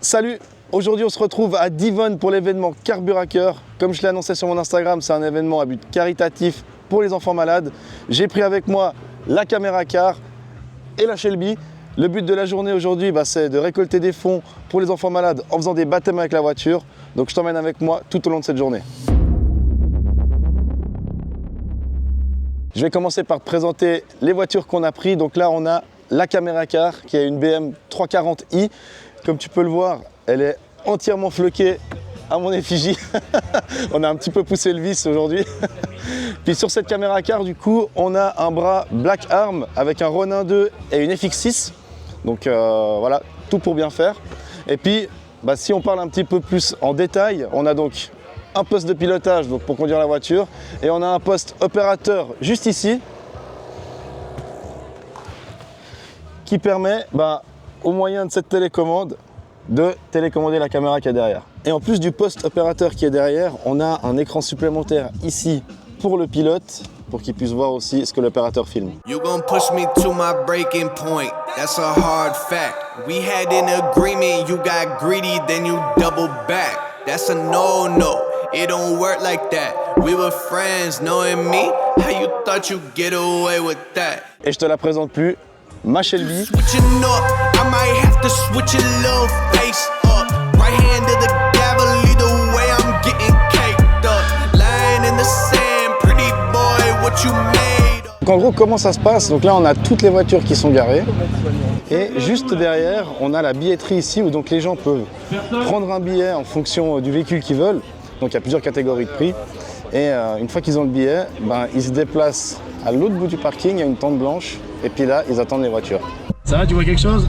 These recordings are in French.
Salut, aujourd'hui on se retrouve à Divonne pour l'événement Carburacker. Comme je l'ai annoncé sur mon Instagram, c'est un événement à but caritatif pour les enfants malades. J'ai pris avec moi la caméra car et la Shelby. Le but de la journée aujourd'hui, c'est de récolter des fonds pour les enfants malades en faisant des baptêmes avec la voiture. Donc je t'emmène avec moi tout au long de cette journée. Je vais commencer par te présenter les voitures qu'on a prises. Donc là, on a la caméra car qui est une BM 340i. Comme tu peux le voir, elle est entièrement floquée à mon effigie. On a un petit peu poussé le vis aujourd'hui. Puis sur cette caméra car, du coup, on a un bras Black Arm avec un Ronin 2 et une FX6. Donc voilà, tout pour bien faire. Et puis, si on parle un petit peu plus en détail, on a donc un poste de pilotage donc pour conduire la voiture et on a un poste opérateur juste ici qui permet au moyen de cette télécommande de télécommander la caméra qui est derrière. Et en plus du poste opérateur qui est derrière, on a un écran supplémentaire ici pour le pilote pour qu'il puisse voir aussi ce que l'opérateur filme. You gonna push me to my breaking point. That's a hard fact. We had an agreement, you got greedy, then you double back. That's a no-no. It don't work like that. We were friends, knowing me. How you thought you get away with that? Et je te la présente plus, ma Shelby. Switching up, I might have to switch a little face up. Right hand to the gavel, either way I'm getting caked up. Lying in the sand, pretty boy, what you made. Donc en gros, comment ça se passe? Donc là, on a toutes les voitures qui sont garées. Et juste derrière, on a la billetterie ici où donc les gens peuvent prendre un billet en fonction du véhicule qu'ils veulent. Donc il y a plusieurs catégories de prix. Et une fois qu'ils ont le billet, ils se déplacent à l'autre bout du parking, il y a une tente blanche. Et puis là, ils attendent les voitures. Ça va, tu vois quelque chose?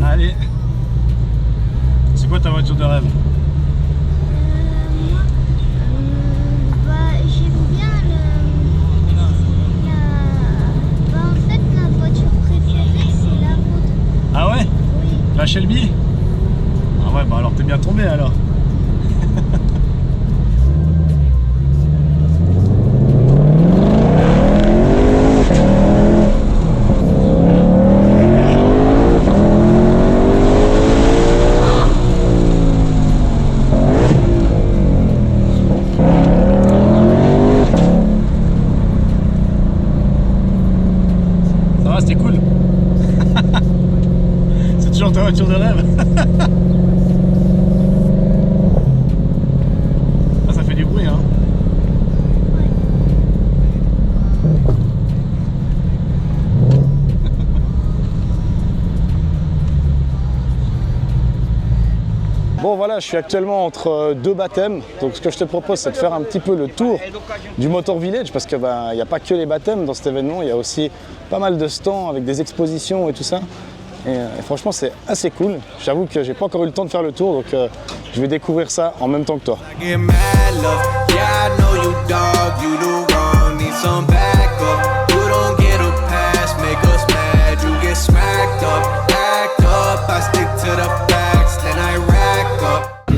Allez. C'est quoi ta voiture de rêve? J'aime bien en fait, ma voiture préférée, c'est la vôtre. Ah ouais? Oui. La Shelby? Ah ouais, alors t'es bien tombé alors. C'était cool. C'est toujours ta voiture de rêve. Ah, ça fait du bruit, hein. Bon voilà, je suis actuellement entre deux baptêmes. Donc ce que je te propose, c'est de faire un petit peu le tour du Motor Village parce que il n'y a pas que les baptêmes dans cet événement, il y a aussi pas mal de stands avec des expositions et tout ça. Et franchement, c'est assez cool. J'avoue que j'ai pas encore eu le temps de faire le tour, donc je vais découvrir ça en même temps que toi.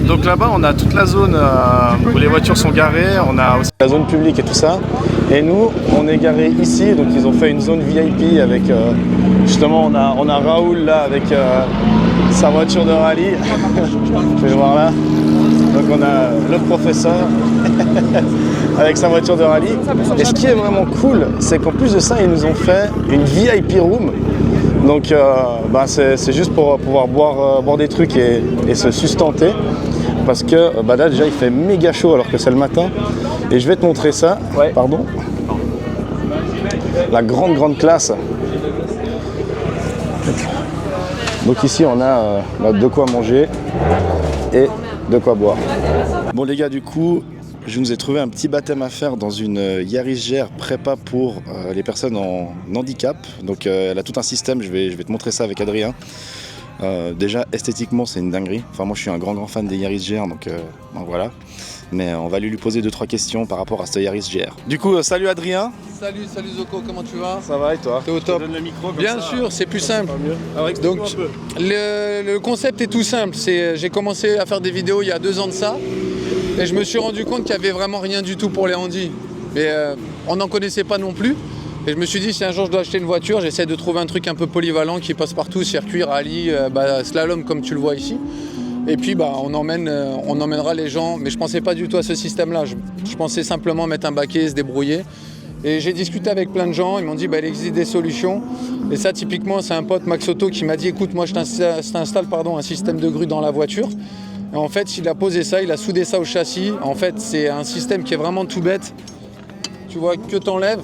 Donc là-bas, on a toute la zone où les voitures sont garées, on a aussi la zone publique et tout ça. Et nous, on est garé ici, donc ils ont fait une zone VIP avec, justement, on a Raoul là avec sa voiture de rallye. Je vais voir là. Donc on a le professeur avec sa voiture de rallye. Et ce qui est vraiment cool, c'est qu'en plus de ça, ils nous ont fait une VIP room. Donc c'est juste pour pouvoir boire des trucs et se sustenter. Parce que là déjà il fait méga chaud alors que c'est le matin. Et je vais te montrer ça. Ouais. Pardon. La grande classe. Donc ici on a de quoi manger et de quoi boire. Bon les gars, du coup, je nous ai trouvé un petit baptême à faire dans une Yaris GR prépa pour les personnes en handicap. Donc elle a tout un système, je vais te montrer ça avec Adrien. Déjà esthétiquement c'est une dinguerie. Enfin moi je suis un grand fan des Yaris GR donc voilà. Mais on va lui poser 2-3 questions par rapport à ce Yaris GR. Du coup salut Adrien. Salut Zoko, comment tu vas? Ça va et toi? T'es au top. Je te donne le micro comme Bien ça. sûr, c'est plus simple. Alors explique-moi Donc un peu. le concept est tout simple. J'ai commencé à faire des vidéos il y a 2 ans de ça. Et je me suis rendu compte qu'il n'y avait vraiment rien du tout pour les handis. Mais on n'en connaissait pas non plus. Et je me suis dit, si un jour je dois acheter une voiture, j'essaie de trouver un truc un peu polyvalent qui passe partout, circuit, rallye, slalom comme tu le vois ici. Et puis on emmènera les gens, mais je pensais pas du tout à ce système-là. Je pensais simplement mettre un baquet, se débrouiller. Et j'ai discuté avec plein de gens, ils m'ont dit il existe des solutions. Et ça typiquement c'est un pote Max Auto qui m'a dit écoute moi je t'installe un système de grue dans la voiture. Et en fait il a posé ça, il a soudé ça au châssis. En fait c'est un système qui est vraiment tout bête. Tu vois que t'enlèves.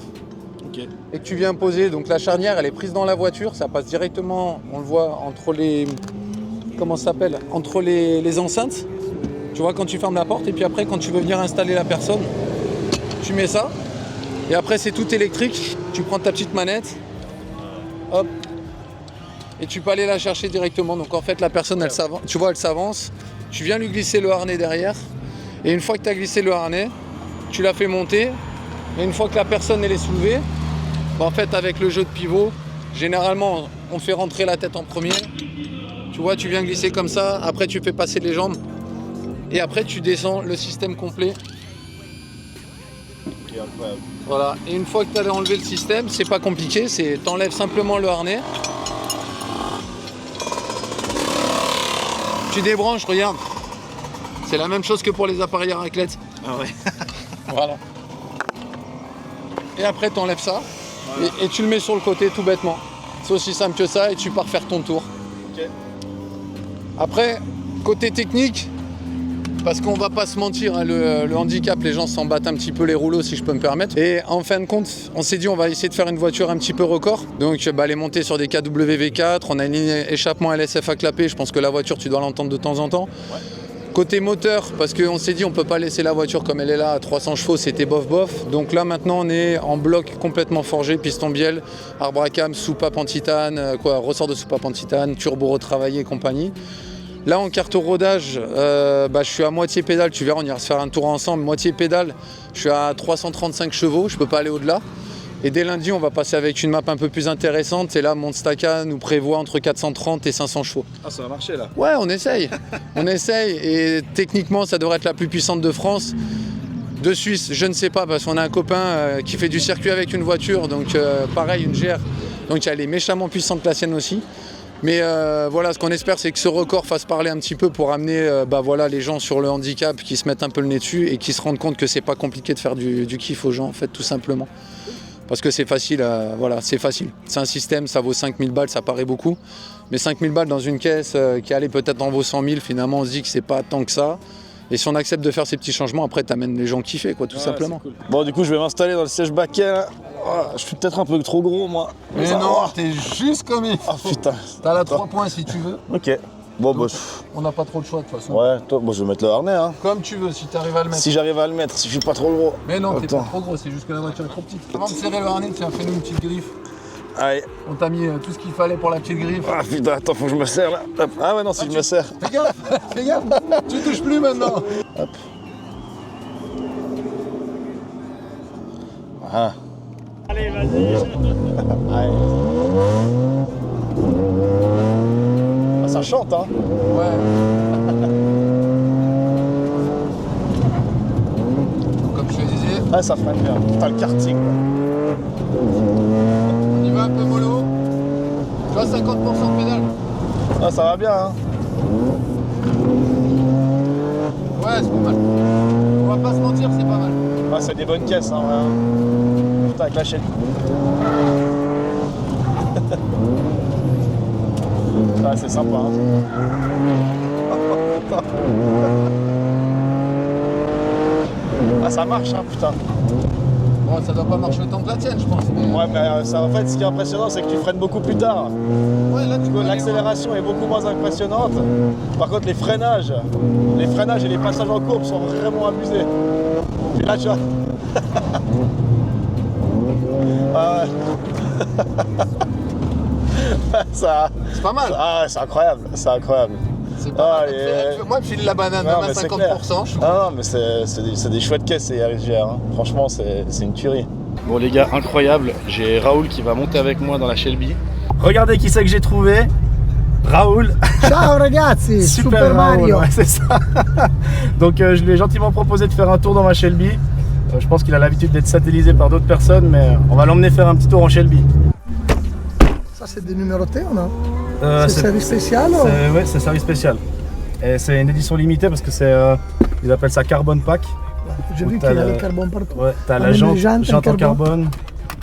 Okay. Et que tu viens poser, donc la charnière elle est prise dans la voiture, ça passe directement, on le voit entre les, comment ça s'appelle, entre les enceintes, tu vois quand tu fermes la porte et puis après quand tu veux venir installer la personne, tu mets ça et après c'est tout électrique, tu prends ta petite manette, hop, et tu peux aller la chercher directement, donc en fait la personne elle s'avance, tu vois elle s'avance, tu viens lui glisser le harnais derrière et une fois que tu as glissé le harnais, tu la fais monter et une fois que la personne elle est soulevée, en fait avec le jeu de pivot, généralement on fait rentrer la tête en premier. Tu vois, tu viens glisser comme ça, après tu fais passer les jambes et après tu descends le système complet. Okay, incroyable. Voilà, et une fois que tu as enlevé le système, c'est pas compliqué, c'est t'enlèves simplement le harnais. Tu débranches, regarde. C'est la même chose que pour les appareils à raclette. Ah ouais. Voilà. Et après tu enlèves ça. Voilà. Et tu le mets sur le côté tout bêtement. C'est aussi simple que ça et tu pars faire ton tour. Okay. Après, côté technique, parce qu'on va pas se mentir, hein, le handicap, les gens s'en battent un petit peu les rouleaux si je peux me permettre. Et en fin de compte, on s'est dit on va essayer de faire une voiture un petit peu record. Donc les monter sur des KW-V4, on a une ligne échappement LSF à clapper, je pense que la voiture tu dois l'entendre de temps en temps. Ouais. Côté moteur, parce qu'on s'est dit on peut pas laisser la voiture comme elle est là à 300 chevaux, c'était bof. Donc là maintenant on est en bloc complètement forgé, piston bielle, arbre à cam, soupape en titane, ressort de soupape en titane, turbo retravaillé et compagnie. Là en carte rodage, je suis à moitié pédale, tu verras on ira se faire un tour ensemble, moitié pédale, je suis à 335 chevaux, je peux pas aller au-delà. Et dès lundi, on va passer avec une map un peu plus intéressante. Et là, Monstaka nous prévoit entre 430 et 500 chevaux. Ah, ça va marcher là. Ouais, on essaye. On essaye. Et techniquement, ça devrait être la plus puissante de France. De Suisse, je ne sais pas, parce qu'on a un copain qui fait du circuit avec une voiture. Donc, pareil, une GR. Donc, elle est méchamment puissante la sienne aussi. Mais voilà, ce qu'on espère, c'est que ce record fasse parler un petit peu pour amener les gens sur le handicap qui se mettent un peu le nez dessus et qui se rendent compte que c'est pas compliqué de faire du kiff aux gens, en fait, tout simplement. Parce que c'est facile, c'est facile. C'est un système, ça vaut 5000 balles, ça paraît beaucoup. Mais 5000 balles dans une caisse qui allait peut-être en vaut 100 000, finalement on se dit que c'est pas tant que ça. Et si on accepte de faire ces petits changements, après t'amènes les gens kiffer, tout simplement. Cool. Bon, du coup, je vais m'installer dans le siège baquet là. Oh, je suis peut-être un peu trop gros, moi. Mais ça, non, t'es juste comme il faut. Oh putain. T'as là 3 points si tu veux. Ok. Bon, donc, on n'a pas trop de choix de toute façon. Ouais, toi, je vais mettre le harnais. Hein. Comme tu veux, si tu arrives à le mettre. Si j'arrive à le mettre, si je suis pas trop gros. Mais non, t'es pas trop gros, c'est juste que la voiture est trop petite. Avant de serrer le harnais, tiens, fais-nous une petite griffe. Allez. On t'a mis tout ce qu'il fallait pour la petite griffe. Ah putain, attends, faut que je me serre là. Hop. Ah ouais, non, si je me serre. Fais gaffe, fais gaffe. Tu touches plus maintenant. Hop. Ah. Allez, vas-y. Allez. Ah, ça chante, hein. Ouais. Comme je te disais. Ah, ça freine bien. Putain, le karting. On y va un peu mollo. Tu vois, 50% de pédale. Ah, ça va bien, hein. Ouais, c'est pas mal. On va pas se mentir, c'est pas mal. Ah, c'est des bonnes caisses, hein. Ouais. Putain, avec la chaîne. Ah, c'est sympa, hein. Ah, ça marche, hein, putain. Bon, ça doit pas marcher autant que la tienne, je pense. Mais... Ouais, mais ça, en fait, ce qui est impressionnant, c'est que tu freines beaucoup plus tard. Ouais, là, tu vois, l'accélération est beaucoup moins impressionnante. Par contre, les freinages et les passages en courbe sont vraiment abusés. Puis là, tu vois. Ah ouais. Ça, c'est pas mal. Ah ouais, c'est incroyable, c'est incroyable. C'est pas mal. Moi, je file la banane même à 50%. Je non, mais c'est des chouettes caisses, ces RSGR. Hein. Franchement, c'est une tuerie. Bon, les gars, incroyable. J'ai Raoul qui va monter avec moi dans la Shelby. Regardez qui c'est que j'ai trouvé. Raoul. Ciao ragazzi, Super Raoul, Mario. Ouais, c'est ça. Donc, je lui ai gentiment proposé de faire un tour dans ma Shelby. Je pense qu'il a l'habitude d'être satellisé par d'autres personnes, mais on va l'emmener faire un petit tour en Shelby. Ça, c'est des numérotés ou non? C'est C'est service spécial ou... Ouais, c'est service spécial. Et c'est une édition limitée parce que c'est, ils appellent ça Carbon Pack. J'ai vu Où qu'il y t'as a le- le carbone partout. Ouais, t'as la même jante, les jantes en jante en carbone. carbone,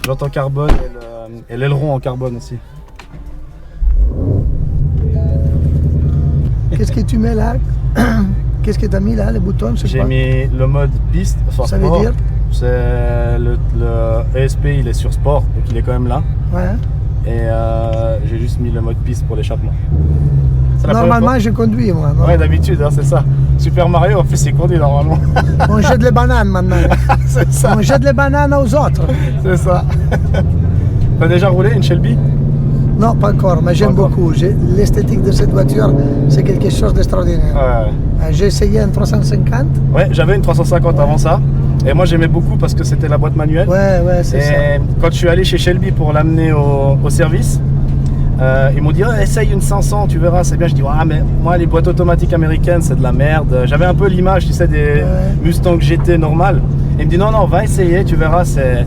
jante en carbone et l'aileron en carbone aussi. Qu'est-ce que tu mets là? Qu'est-ce que tu as mis là, les boutons? C'est J'ai quoi? mis le mode piste, enfin Ça veut sport. dire? C'est le ESP, il est sur sport, donc il est quand même là. Ouais. Et j'ai juste mis le mode piste pour l'échappement. C'est la première Normalement, je conduis moi. Non? fois. Ouais, d'habitude, hein, c'est ça. Super Mario, en plus, il conduit normalement. On jette les bananes maintenant. C'est ça. On jette les bananes aux autres. C'est ça. T'as déjà roulé une Shelby? Non, pas encore, mais j'aime Pas encore. beaucoup. L'esthétique de cette voiture, c'est quelque chose d'extraordinaire. Ouais. J'ai essayé un 350. Ouais, j'avais une 350 avant ça. Et moi, j'aimais beaucoup parce que c'était la boîte manuelle. Ouais, c'est ça. Et quand je suis allé chez Shelby pour l'amener au service, ils m'ont dit oh, essaye une 500, tu verras, c'est bien. Je dis ah mais moi les boîtes automatiques américaines c'est de la merde. J'avais un peu l'image, tu sais, des Mustang GT normal. Et il me dit non va essayer, tu verras, c'est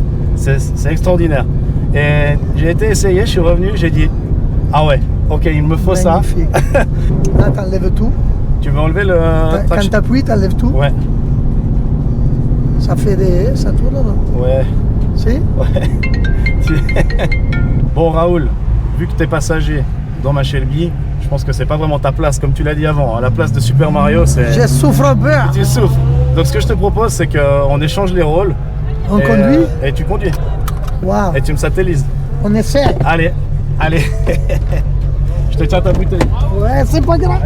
extraordinaire. Et j'ai été essayer, je suis revenu, j'ai dit ah ouais, ok il me faut ça. Magnifique. Là, t'enlèves tout. Tu veux enlever le Quand traction? t'appuies, t'enlèves tout. Ouais, Ça fait des... Ça tourne, non? ouais. Si? Bon Raoul, vu que t'es passager dans ma Shelby, je pense que c'est pas vraiment ta place comme tu l'as dit avant. À la place de Super Mario, c'est... Je souffre un peu. Tu souffres. Donc ce que je te propose, c'est qu'on échange les rôles. On et, conduit? Et tu conduis. Waouh. Et tu me satellises. On essaie. Allez, allez. Je te tiens ta bouteille. Ouais, c'est pas grave.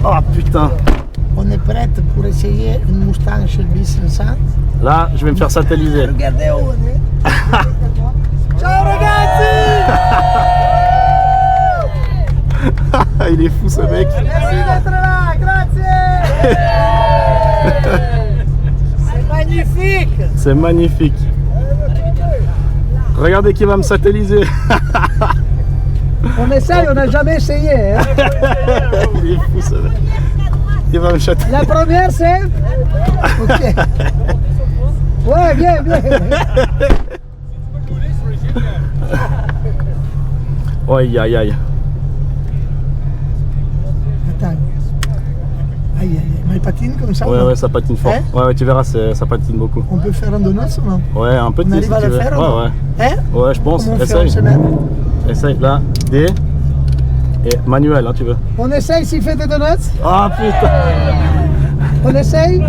Oh putain. On est prête pour essayer une Mustang Shelby 500. Là, je vais me faire satelliser. Regardez où on est. Ciao ragazzi! Il est fou ce mec. Merci d'être là, grazie! C'est magnifique! C'est magnifique. Regardez qui va me satelliser. On essaye, on n'a jamais essayé. Hein. Il est fou ce mec. Il va me satelliser. La première c'est... Ok. Ouais, bien, bien. Aïe aïe aïe. Attends. Aïe, aïe, aïe. Mais il patine comme ça? Ouais non? ouais, ça patine fort. Hein? Ouais, tu verras, ça patine beaucoup. On peut faire un donut ou non? Ouais, un petit On arrive si à tu le veux. faire ou non? Ouais. Hein? Ouais, je pense. Comment on fait en Essaye. semaine? Essaye. Là, D. Et manuel, hein, tu veux. On essaye s'il fait des donuts? Ah putain. On essaye?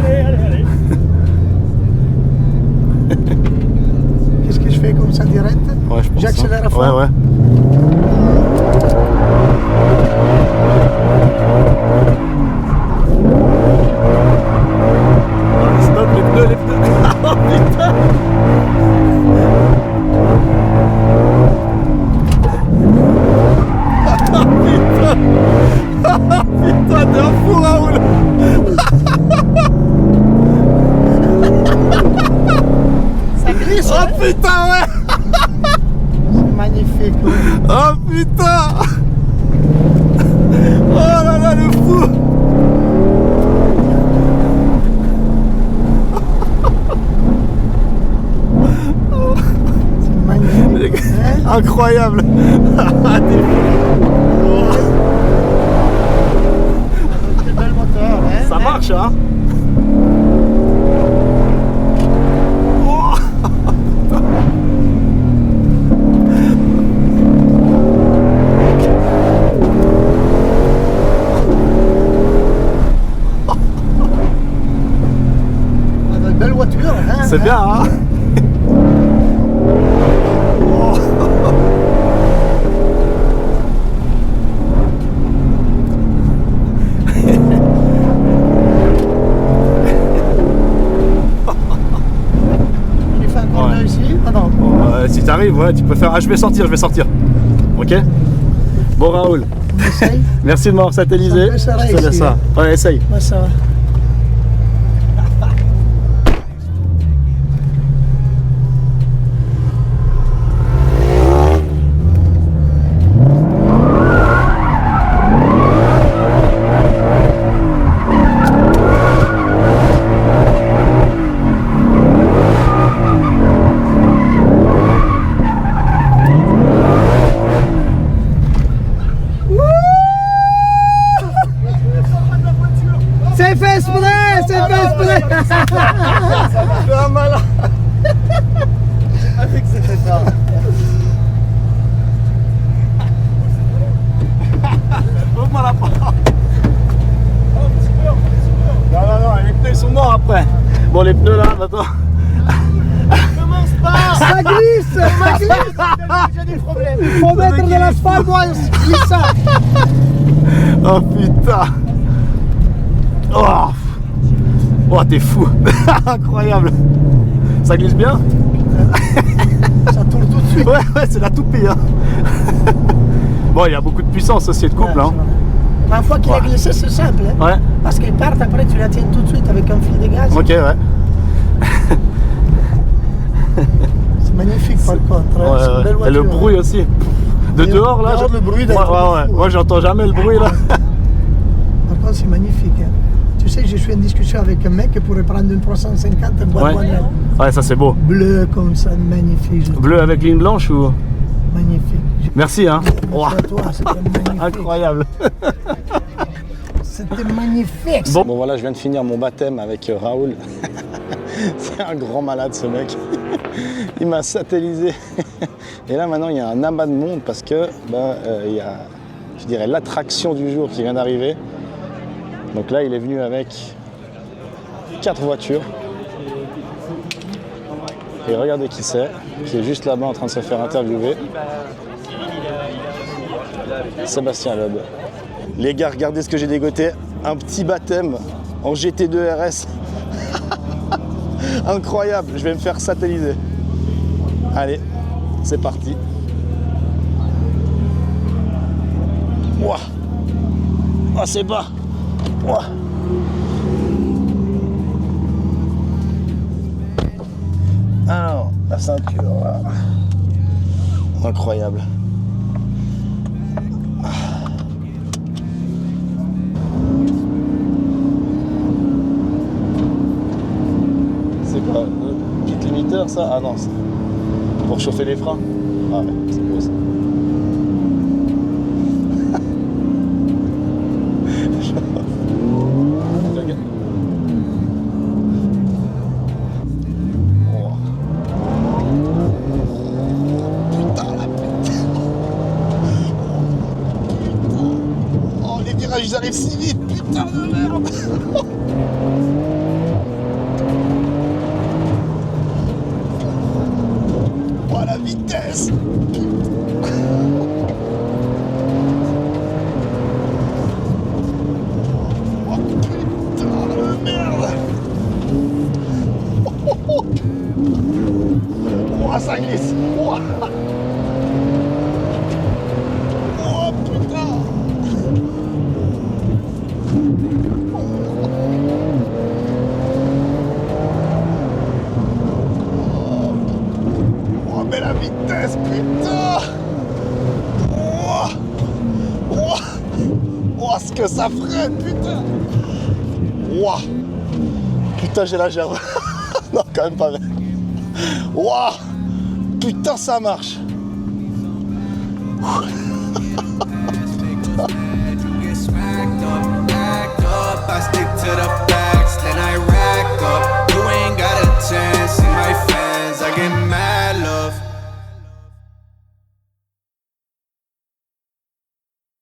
Qu'est-ce que je fais comme ça direct? Ouais, je pense. J'accélère à hein. fond. Ouais, ouais. Stop les pneus, les pneus. Oh putain. Oh putain. Oh putain, t'es un fou Raoul. Ça glisse, Oh putain, ouais. c'est magnifique. Oh putain. Oh là là, le fou. C'est magnifique. Hein? Incroyable. C'est bel moteur, hein? Ça marche, hein. On a une belle voiture, hein? C'est bien, hein. Il fait encore Ouais. là ici? Ah non. Si t'arrives, ouais, tu peux faire. Ah, je vais sortir. Ok. Bon Raoul, On essaye? merci de m'avoir satellisé. Ça peut Je te ici, laisse ça. hein. Ouais, essaye. Ouais, ça va. Je suis un malin. Avec cet état. Ouvre-moi la porte. Non, les pneus ils sont morts après. Bon, les pneus là, attends. Commence pas. Ça glisse, ça glisse. J'ai des problèmes. Il faut mettre de l'asphalte glissant. Oh putain. Oh, t'es fou. Incroyable. Ça glisse bien? Ça tourne tout de suite. Ouais, c'est la toupie. Hein. Bon, il y a beaucoup de puissance aussi de couple. Hein. Une fois qu'il a glissé, c'est simple. Hein. Ouais. Parce qu'il part, après tu la tiens tout de suite avec un fil de gaz. Ok, ouais. C'est magnifique par contre. Hein. Ouais, C'est une belle et le voiture, bruit hein. aussi. De dehors là, dehors, le bruit d'un truc de fou, Moi j'entends jamais le bruit là. Par contre, c'est magnifique. Hein. Tu sais, je suis en discussion avec un mec qui pourrait prendre une 350 boîte Ouais. manuelle. Ouais, ça c'est beau. Bleu comme ça, magnifique. Bleu avec ligne blanche ou? Magnifique. Merci hein. Merci à toi, c'était magnifique. Incroyable. C'était magnifique. Bon voilà, je viens de finir mon baptême avec Raoul. C'est un grand malade ce mec. Il m'a satellisé. Et là maintenant il y a un amas de monde parce que il y a, je dirais, l'attraction du jour qui vient d'arriver. Donc là il est venu avec 4 voitures. Et regardez qui c'est, qui est juste là-bas en train de se faire interviewer. Sébastien Loeb. Les gars, regardez ce que j'ai dégoté. Un petit baptême en GT2 RS. Incroyable, je vais me faire satelliser. Allez, c'est parti. Ouah. Oh, c'est bas. Ouah. Alors, la ceinture. Là. Incroyable. C'est quoi? Petit limiteur ça? Ah non, c'est pour chauffer les freins. Ah ouais, c'est beau ça. Ils arrivent si vite, putain de merde. Oh la vitesse. Oh putain de merde. Oh ça glisse. Oh putain. Oh mais la vitesse, putain. Oh ce que ça freine, putain. Putain j'ai la gerbe. Non quand même pas. Putain ça marche.